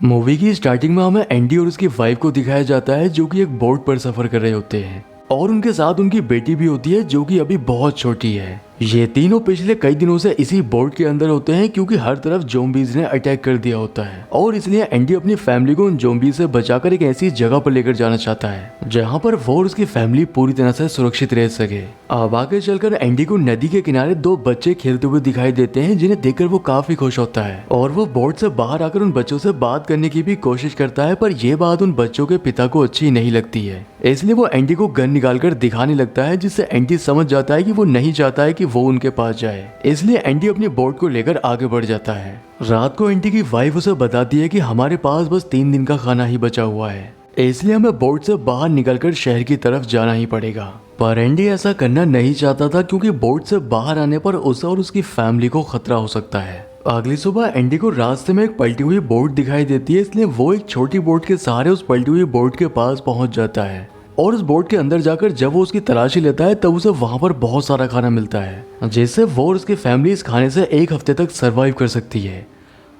Movie की starting में हमें एंडी और उसकी वाइफ को दिखाया जाता है जो कि एक बोट पर सफर कर रहे होते हैं और उनके साथ उनकी बेटी भी होती है जो कि अभी बहुत छोटी है। ये तीनों पिछले कई दिनों से इसी बोट के अंदर होते हैं क्योंकि हर तरफ ज़ॉम्बीज़ ने अटैक कर दिया होता है और इसलिए एंडी अपनी फैमिली को उन ज़ॉम्बी से बचाकर एक ऐसी जगह पर लेकर जाना चाहता है जहां पर वो और उसकी फैमिली पूरी तरह से सुरक्षित रह सके। अब आगे चलकर एंडी को नदी के किनारे दो बच्चे खेलते हुए दिखाई देते हैं जिन्हें देखकर वो काफी खुश होता है और वो बोट से बाहर आकर उन बच्चों से बात करने की भी कोशिश करता है, पर यह बात उन बच्चों के पिता को अच्छी नहीं लगती है। इसलिए वो एंडी को गन निकालकर दिखाने लगता है जिससे एंडी समझ जाता है कि वो नहीं चाहता है कि वो उनके पास जाए। इसलिए एंडी अपनी बोट को लेकर आगे बढ़ जाता है। रात को एंडी की वाइफ उसे बताती है कि हमारे पास बस 3 दिन का खाना ही बचा हुआ है, इसलिए हमें बोट से बाहर निकलकर शहर की तरफ जाना ही पड़ेगा। पर एंडी ऐसा करना नहीं चाहता था क्योंकि बोट से बाहर आने पर उसे और उसकी फैमिली को खतरा हो सकता है। अगली सुबह एंडी को रास्ते में एक पलटी हुई बोट दिखाई देती है, इसलिए वो एक छोटी बोट के सहारे उस पलटी हुई बोट के पास पहुंच जाता है और उस बोट के अंदर जाकर जब वो उसकी तलाशी लेता है तब उसे वहां पर बहुत सारा खाना मिलता है जिससे वो और उसकी फैमिली इस खाने से 1 हफ्ते तक सरवाइव कर सकती है।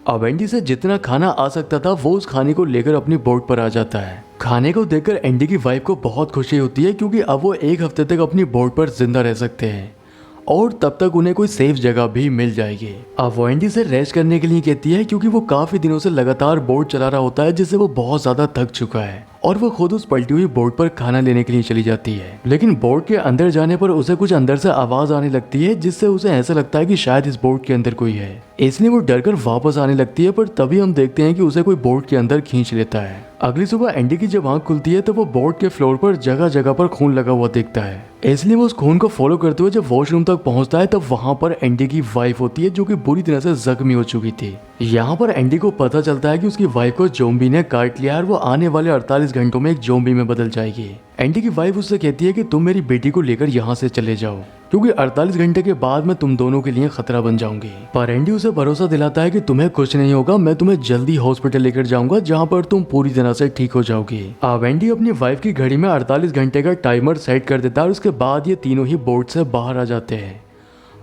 अब एंडी से जितना खाना आ सकता था वो उस खाने को लेकर अपनी बोट पर आ जाता है। खाने को देखकर एंडी की वाइफ को बहुत खुशी होती है क्योंकि अब वो 1 हफ्ते तक अपनी बोट पर जिंदा रह सकते हैं और तब तक उन्हें कोई सेफ जगह भी मिल जाएगी। अब वो एंडी से रेस्ट करने के लिए कहती है क्योंकि वो काफी दिनों से लगातार बोट चला रहा होता है जिससे वो बहुत ज्यादा थक चुका है और वो खुद उस पलटी हुई बोट पर खाना लेने के लिए चली जाती है। लेकिन बोट के अंदर जाने पर उसे कुछ अंदर से आवाज आने लगती है जिससे उसे ऐसा लगता है कि शायद इस बोट के अंदर कोई है, इसलिए वो डरकर वापस आने लगती है। पर तभी हम देखते हैं कि उसे कोई बोट के अंदर खींच लेता है। अगली सुबह एंडी की जब आंख खुलती है तो वो बोट के फ्लोर पर जगह जगह पर खून लगा हुआ देखता है, इसलिए वो उस खून को फॉलो करते हुए जब वॉशरूम तक पहुंचता है तब वहां पर एंडी की वाइफ होती है जो कि बुरी तरह से जख्मी हो चुकी थी। यहाँ पर एंडी को पता चलता है कि उसकी वाइफ को ज़ॉम्बी ने काट लिया और वो आने वाले 48 घंटों में एक ज़ॉम्बी में बदल जाएगी। एंडी की वाइफ उससे कहती है कि तुम मेरी बेटी को लेकर यहाँ से चले जाओ क्योंकि 48 घंटे के बाद मैं तुम दोनों के लिए खतरा बन जाऊंगी। पर एंडी उसे भरोसा दिलाता है कि तुम्हें कुछ नहीं होगा, मैं तुम्हें जल्दी हॉस्पिटल लेकर जाऊंगा जहाँ पर तुम पूरी तरह से ठीक हो जाओगी। अब एंडी अपनी वाइफ की घड़ी में 48 घंटे का टाइमर सेट कर देता है और उसके बाद ये तीनों ही बोट से बाहर आ जाते हैं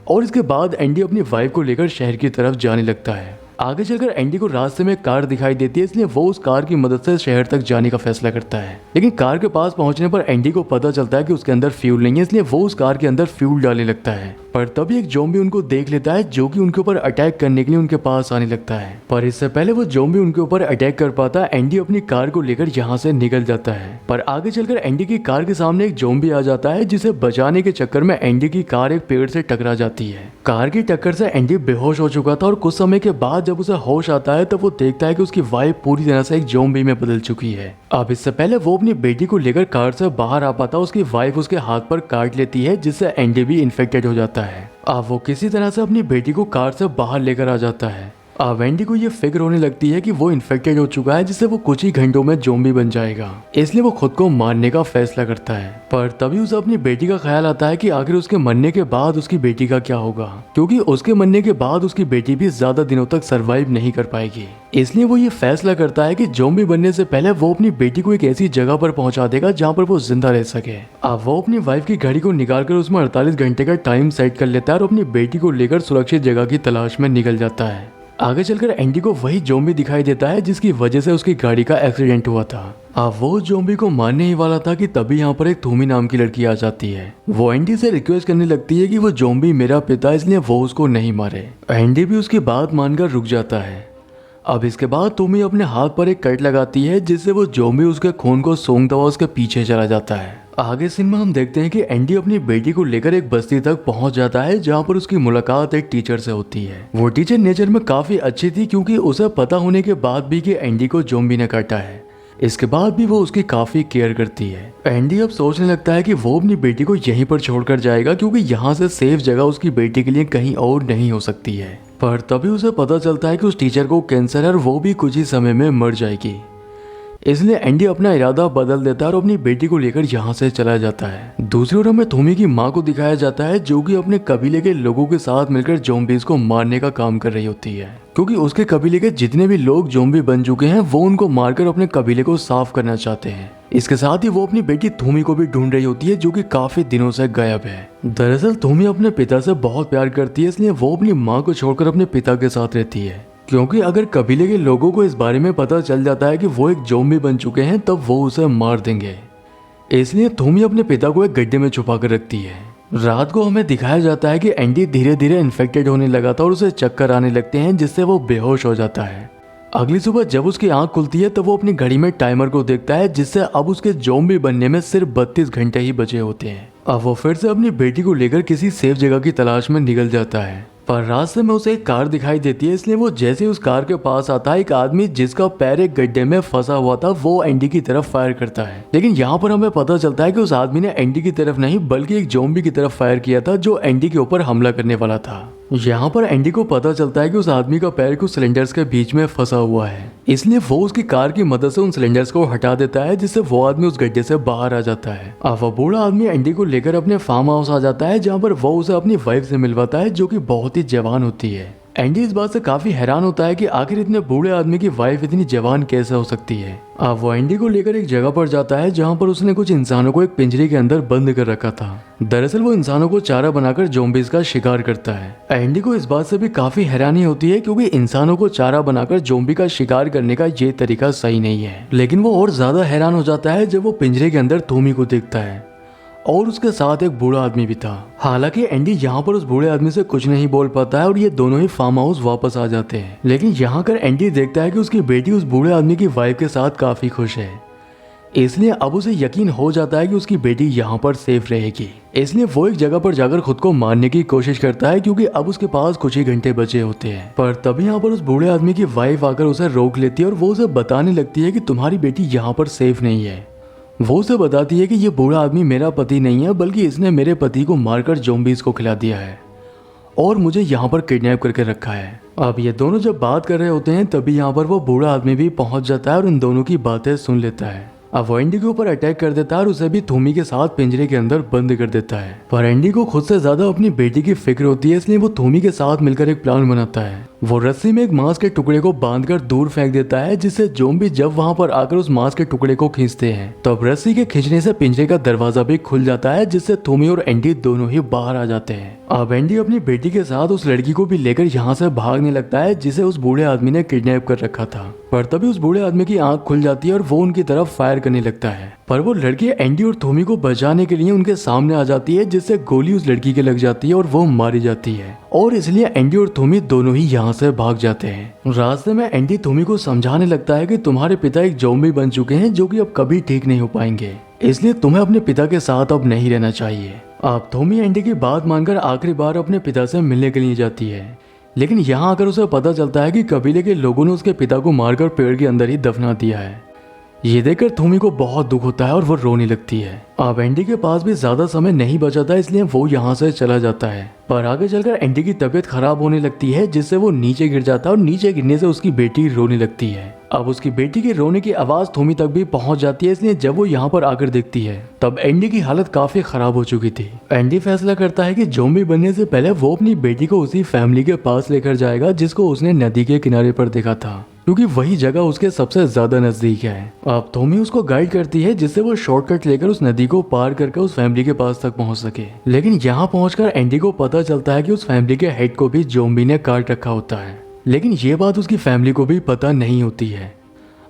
और इसके बाद एंडी अपनी वाइफ को लेकर शहर की तरफ जाने लगता है। आगे चलकर एंडी को रास्ते में एक कार दिखाई देती है, इसलिए वो उस कार की मदद से शहर तक जाने का फैसला करता है। लेकिन कार के पास पहुंचने पर एंडी को पता चलता है कि उसके अंदर फ्यूल नहीं है, इसलिए वो उस कार के अंदर फ्यूल डालने लगता है। पर तभी एक ज़ॉम्बी उनको देख लेता है जो कि उनके ऊपर अटैक करने के लिए उनके पास आने लगता है। पर इससे पहले वो ज़ॉम्बी उनके ऊपर अटैक कर पाता, एंडी अपनी कार को लेकर यहाँ से निकल जाता है। पर आगे चलकर एंडी की कार के सामने एक ज़ॉम्बी आ जाता है जिसे बचाने के चक्कर में एंडी की कार एक पेड़ से टकरा जाती है। कार की टक्कर से एंडी बेहोश हो चुका था और कुछ समय के बाद जब उसे होश आता है तब वो देखता है कि उसकी वाइफ पूरी तरह से एक ज़ॉम्बी में बदल चुकी है। अब इससे पहले वो अपनी बेटी को लेकर कार से बाहर आ पाता, उसकी वाइफ उसके हाथ पर काट लेती है जिससे एंडी भी इन्फेक्टेड हो जाता है। अब वो किसी तरह से अपनी बेटी को कार से बाहर लेकर आ जाता है। अब एंडी को ये फिक्र होने लगती है कि वो इन्फेक्टेड हो चुका है जिससे वो कुछ ही घंटों में ज़ॉम्बी बन जाएगा, इसलिए वो खुद को मारने का फैसला करता है। पर तभी उसे अपनी बेटी का ख्याल आता है कि आखिर उसके मरने के बाद उसकी बेटी का क्या होगा, क्योंकि उसके मरने के बाद उसकी बेटी भी ज्यादा दिनों तक सरवाइव नहीं कर पाएगी। इसलिए वो ये फैसला करता है कि ज़ॉम्बी बनने से पहले वो अपनी बेटी को एक ऐसी जगह पर पहुंचा देगा जहाँ पर वो जिंदा रह सके। अब वो अपनी वाइफ की घड़ी को निकालकर उसमें 48 घंटे का टाइम सेट कर लेता है और अपनी बेटी को लेकर सुरक्षित जगह की तलाश में निकल जाता है। आगे चलकर एंडी को वही ज़ॉम्बी दिखाई देता है जिसकी वजह से उसकी गाड़ी का एक्सीडेंट हुआ था। अब वो ज़ॉम्बी को मारने ही वाला था कि तभी यहाँ पर एक थूमी नाम की लड़की आ जाती है। वो एंडी से रिक्वेस्ट करने लगती है कि वो ज़ॉम्बी मेरा पिता, इसलिए वो उसको नहीं मारे। एंडी भी उसकी बात मानकर रुक जाता है। अब इसके बाद थूमी अपने हाथ पर एक कट लगाती है जिससे वो ज़ॉम्बी उसके खून को सूंघता हुआ उसके पीछे चला जाता है। आगे सीन में हम देखते हैं कि एंडी अपनी बेटी को लेकर एक बस्ती तक पहुंच जाता है जहां पर उसकी मुलाकात एक टीचर से होती है। वो टीचर नेचर में काफी अच्छी थी क्योंकि उसे पता होने के बाद भी कि एंडी को ज़ॉम्बी ने काटा है, इसके बाद भी वो उसकी काफी केयर करती है। एंडी अब सोचने लगता है कि वो अपनी बेटी को यहीं पर छोड़कर जाएगा क्योंकि यहाँ से सेफ जगह उसकी बेटी के लिए कहीं और नहीं हो सकती है। पर तभी उसे पता चलता है कि उस टीचर को कैंसर है और वो भी कुछ ही समय में मर जाएगी, इसलिए एंडी अपना इरादा बदल देता है और अपनी बेटी को लेकर यहाँ से चला जाता है। दूसरी ओर हमें थूमी की माँ को दिखाया जाता है जो कि अपने कबीले के लोगों के साथ मिलकर ज़ॉम्बीज़ को मारने का काम कर रही होती है, क्योंकि उसके कबीले के जितने भी लोग ज़ॉम्बी बन चुके हैं वो उनको मारकर अपने कबीले को साफ करना चाहते हैं। इसके साथ ही वो अपनी बेटी थूमी को भी ढूंढ रही होती है जो कि काफी दिनों से गायब है। दरअसल थूमी अपने पिता से बहुत प्यार करती है, इसलिए वो अपनी माँ को छोड़कर अपने पिता के साथ रहती है, क्योंकि अगर कबीले के लोगों को इस बारे में पता चल जाता है कि वो एक ज़ॉम्बी बन चुके हैं तब वो उसे मार देंगे। इसलिए थोमी अपने पिता को एक गड्ढे में छुपा कर रखती है। रात को हमें दिखाया जाता है कि एंडी धीरे धीरे इन्फेक्टेड होने लगा था और उसे चक्कर आने लगते हैं जिससे वो बेहोश हो जाता है। अगली सुबह जब उसकी आंख खुलती है तो वो अपनी घड़ी में टाइमर को देखता है जिससे अब उसके ज़ॉम्बी बनने में सिर्फ 32 घंटे ही बचे होते हैं। अब वो फिर से अपनी बेटी को लेकर किसी सेफ जगह की तलाश में निकल जाता है, पर रास्ते में उसे एक कार दिखाई देती है। इसलिए वो जैसे उस कार के पास आता है, एक आदमी जिसका पैर एक गड्ढे में फंसा हुआ था वो एंडी की तरफ फायर करता है। लेकिन यहाँ पर हमें पता चलता है कि उस आदमी ने एंडी की तरफ नहीं बल्कि एक ज़ॉम्बी की तरफ फायर किया था जो एंडी के ऊपर हमला करने वाला था। यहाँ पर एंडी को पता चलता है कि उस आदमी का पैर कुछ सिलेंडर्स के बीच में फंसा हुआ है, इसलिए वो उसकी कार की मदद से उन सिलेंडर्स को हटा देता है जिससे वो आदमी उस गड्ढे से बाहर आ जाता है। अब वो बूढ़ा आदमी एंडी को लेकर अपने फार्म हाउस आ जाता है जहाँ पर वो उसे अपनी वाइफ से मिलवाता है जो कि बहुत ही जवान होती है। एंडी इस बात से काफी हैरान होता है कि आखिर इतने बूढ़े आदमी की वाइफ इतनी जवान कैसे हो सकती है। अब वो एंडी को लेकर एक जगह पर जाता है जहाँ पर उसने कुछ इंसानों को एक पिंजरे के अंदर बंद कर रखा था। दरअसल वो इंसानों को चारा बनाकर ज़ॉम्बीज़ का शिकार करता है। एंडी को इस बात से भी काफी हैरानी होती है क्योंकि इंसानों को चारा बनाकर ज़ॉम्बी का शिकार करने का ये तरीका सही नहीं है। लेकिन वो और ज्यादा हैरान हो जाता है जब वो पिंजरे के अंदर थोमी को देखता है और उसके साथ एक बूढ़ा आदमी भी था। हालांकि एंडी यहाँ पर उस बूढ़े आदमी से कुछ नहीं बोल पाता है और ये दोनों ही फार्म हाउस वापस आ जाते हैं। लेकिन यहाँ कर एंडी देखता है कि उसकी बेटी उस बूढ़े आदमी की वाइफ के साथ काफी खुश है, इसलिए अब उसे यकीन हो जाता है कि उसकी बेटी यहाँ पर सेफ रहेगी। इसलिए वो एक जगह पर जाकर खुद को मारने की कोशिश करता है क्योंकि अब उसके पास कुछ ही घंटे बचे होते हैं। पर तभी यहाँ पर उस बूढ़े आदमी की वाइफ आकर उसे रोक लेती है और वो उसे बताने लगती है कि तुम्हारी बेटी यहाँ पर सेफ नहीं है। वो उसे बताती है कि ये बूढ़ा आदमी मेरा पति नहीं है बल्कि इसने मेरे पति को मारकर ज़ॉम्बीज़ को खिला दिया है और मुझे यहाँ पर किडनैप करके रखा है। अब ये दोनों जब बात कर रहे होते हैं तभी यहाँ पर वो बूढ़ा आदमी भी पहुंच जाता है और इन दोनों की बातें सुन लेता है। अब वो एंडी के ऊपर अटैक कर देता है और उसे भी थोमी के साथ पिंजरे के अंदर बंद कर देता है। पर एंडी को खुद से ज्यादा अपनी बेटी की फिक्र होती है, इसलिए वो थोमी के साथ मिलकर एक प्लान बनाता है। वो रस्सी में एक मांस के टुकड़े को बांधकर दूर फेंक देता है जिससे ज़ॉम्बी जब वहां पर आकर उस मांस के टुकड़े को खींचते हैं तब रस्सी के खींचने से पिंजरे का दरवाजा भी खुल जाता है जिससे थोमी और एंडी दोनों ही बाहर आ जाते हैं। अब एंडी अपनी बेटी के साथ उस लड़की को भी लेकर यहाँ से भागने लगता है जिसे उस बूढ़े आदमी ने किडनैप कर रखा था। पर तभी उस बूढ़े आदमी की आंख खुल जाती है और वो उनकी तरफ फायर करने लगता है, पर वो लड़की एंडी और थोमी को बचाने के लिए उनके सामने आ जाती है जिससे गोली उस लड़की के लग जाती है और वो मारी जाती है और इसलिए एंडी और थोमी दोनों ही यहाँ से भाग जाते हैं। रास्ते में एंडी थोमी को समझाने लगता है कि तुम्हारे पिता एक ज़ॉम्बी बन चुके हैं जो कि अब कभी ठीक नहीं हो पाएंगे, इसलिए तुम्हें अपने पिता के साथ अब नहीं रहना चाहिए। अब थोमी एंडी की बात मानकर आखिरी बार अपने पिता से मिलने के लिए जाती है, लेकिन यहाँ आकर उसे पता चलता है कि कबीले के लोगों ने उसके पिता को मारकर पेड़ के अंदर ही दफना दिया है। ये देखकर थोमी को बहुत दुख होता है और वो रोने लगती है। अब एंडी के पास भी ज्यादा समय नहीं बचा था, इसलिए वो यहाँ से चला जाता है। पर आगे चलकर एंडी की तबीयत खराब होने लगती है जिससे वो नीचे गिर जाता है और नीचे गिरने से उसकी बेटी रोने लगती है। अब उसकी बेटी के रोने की आवाज थोमी तक भी पहुंच जाती है, इसलिए जब वो यहाँ पर आकर देखती है तब एंडी की हालत काफी खराब हो चुकी थी। एंडी फैसला करता है कि ज़ॉम्बी बनने से पहले वो अपनी बेटी को उसी फैमिली के पास लेकर जाएगा जिसको उसने नदी के किनारे पर देखा था, क्योंकि वही जगह उसके सबसे ज्यादा नजदीक है। अब थोमी उसको गाइड करती है जिससे वो शॉर्टकट लेकर उस नदी को पार करके उस फैमिली के पास तक पहुंच सके। लेकिन यहाँ पहुंचकर एंडी को पता चलता है कि उस फैमिली के हेड को भी ज़ॉम्बी ने काट रखा होता है, लेकिन ये बात उसकी फैमिली को भी पता नहीं होती है।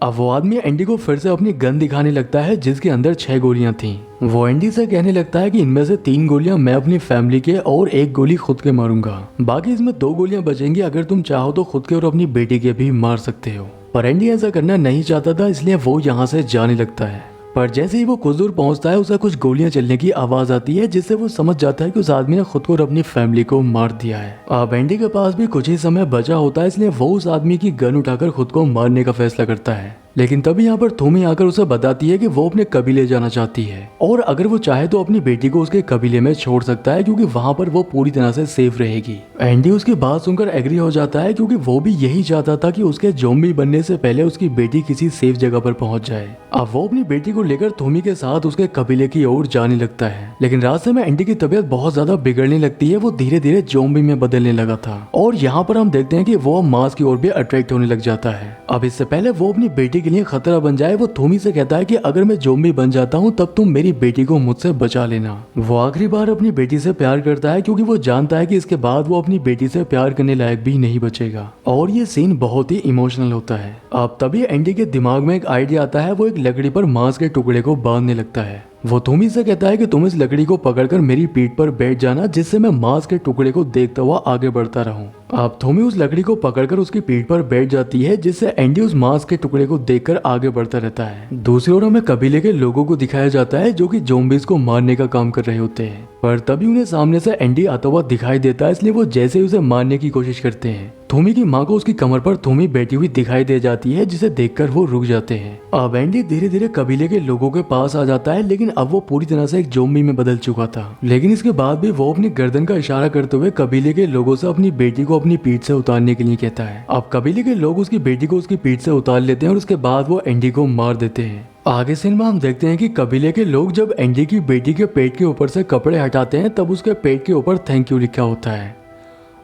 अब वो आदमी एंडी को फिर से अपनी गन दिखाने लगता है जिसके अंदर 6 गोलियां थीं। वो एंडी से कहने लगता है कि इनमें से 3 गोलियां मैं अपनी फैमिली के और 1 गोली खुद के मारूंगा, बाकी इसमें 2 गोलियां बचेंगी, अगर तुम चाहो तो खुद के और अपनी बेटी के भी मार सकते हो। पर एंडी ऐसा करना नहीं चाहता था, इसलिए वो यहाँ से जाने लगता है। पर जैसे ही वो कुछ दूर पहुंचता है उसे कुछ गोलियां चलने की आवाज आती है जिससे वो समझ जाता है कि उस आदमी ने खुद को और अपनी फैमिली को मार दिया है। अब एंडी के पास भी कुछ ही समय बचा होता है, इसलिए वो उस आदमी की गन उठाकर खुद को मारने का फैसला करता है। लेकिन तभी यहाँ पर थोमी आकर उसे बताती है कि वो अपने कबीले जाना चाहती है और अगर वो चाहे तो अपनी बेटी को उसके कबीले में छोड़ सकता है क्योंकि वहाँ पर वो पूरी तरह से सेफ रहेगी। एंडी उसकी बात सुनकर एग्री हो जाता है क्योंकि वो भी यही चाहता था कि उसके ज़ॉम्बी बनने से पहले उसकी बेटी किसी सेफ जगह पर पहुंच जाए। अब वो अपनी बेटी को लेकर थोमी के साथ उसके कबीले की ओर जाने लगता है, लेकिन रास्ते में एंडी की तबीयत बहुत ज्यादा बिगड़ने लगती है। वो धीरे धीरे ज़ॉम्बी में बदलने लगा था और यहाँ पर हम देखते हैं कि वो मांस की ओर भी अट्रैक्ट होने लग जाता है। अब इससे पहले वो अपनी बेटी के लिए खतरा बन जाए, वो थोमी से कहता है कि अगर मैं ज़ॉम्बी बन जाता हूँ तब तुम मेरी बेटी को मुझसे बचा लेना। वो आखिरी बार अपनी बेटी से प्यार करता है क्योंकि वो जानता है कि इसके बाद वो अपनी बेटी से प्यार करने लायक भी नहीं बचेगा। और ये सीन बहुत ही इमोशनल होता है। अब तभी एंडी के दिमाग में एक आइडिया आता है। वो एक लकड़ी पर मांस के टुकड़े को बांधने लगता है। वो थोमी से कहता है कि तुम इस लकड़ी को पकड़कर मेरी पीठ पर बैठ जाना, जिससे मैं मांस के टुकड़े को देखता हुआ आगे बढ़ता रहूं। अब थोमी उस लकड़ी को पकड़कर उसकी पीठ पर बैठ जाती है, जिससे एंडी उस मांस के टुकड़े को देखकर आगे बढ़ता रहता है। दूसरी ओर हमें कबीले के लोगों को दिखाया जाता है जो कि ज़ॉम्बीज़ को मारने का काम कर रहे होते हैं, पर तभी उन्हें सामने से एंडी आता हुआ दिखाई देता है, इसलिए वो जैसे ही उसे मारने की कोशिश करते हैं। थोमी की माँ को उसकी कमर पर थोमी बैठी हुई दिखाई दे जाती है, जिसे देखकर वो रुक जाते हैं। अब एंडी धीरे धीरे कबीले के लोगों के पास आ जाता है, लेकिन अब वो पूरी तरह से एक ज़ॉम्बी में बदल चुका था। लेकिन इसके बाद भी वो अपनी गर्दन का इशारा करते हुए कबीले के लोगों से अपनी बेटी को अपनी पीठ से उतारने के लिए कहता है। अब कबीले के लोग उसकी बेटी को उसकी पीठ से उतार लेते हैं और उसके बाद वो एंडी को मार देते हैं। आगे सीन में हम देखते हैं कि कबीले के लोग जब एंडी की बेटी के पेट के ऊपर से कपड़े हटाते हैं तब उसके पेट के ऊपर थैंक यू लिखा होता है।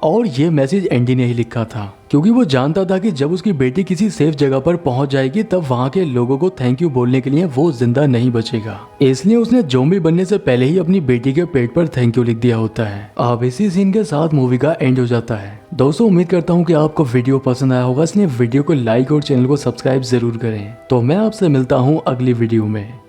और ये मैसेज एंडी ने ही लिखा था, क्योंकि वो जानता था कि जब उसकी बेटी किसी सेफ जगह पर पहुंच जाएगी तब वहां के लोगों को थैंक यू बोलने के लिए वो जिंदा नहीं बचेगा। इसलिए उसने ज़ॉम्बी बनने से पहले ही अपनी बेटी के पेट पर थैंक यू लिख दिया होता है। अब इसी सीन के साथ मूवी का एंड हो जाता है। दोस्तों, उम्मीद करता हूँ कि आपको वीडियो पसंद आया होगा, इसलिए वीडियो को लाइक और चैनल को सब्सक्राइब जरूर करें। तो मैं आपसे मिलता हूँ अगली वीडियो में।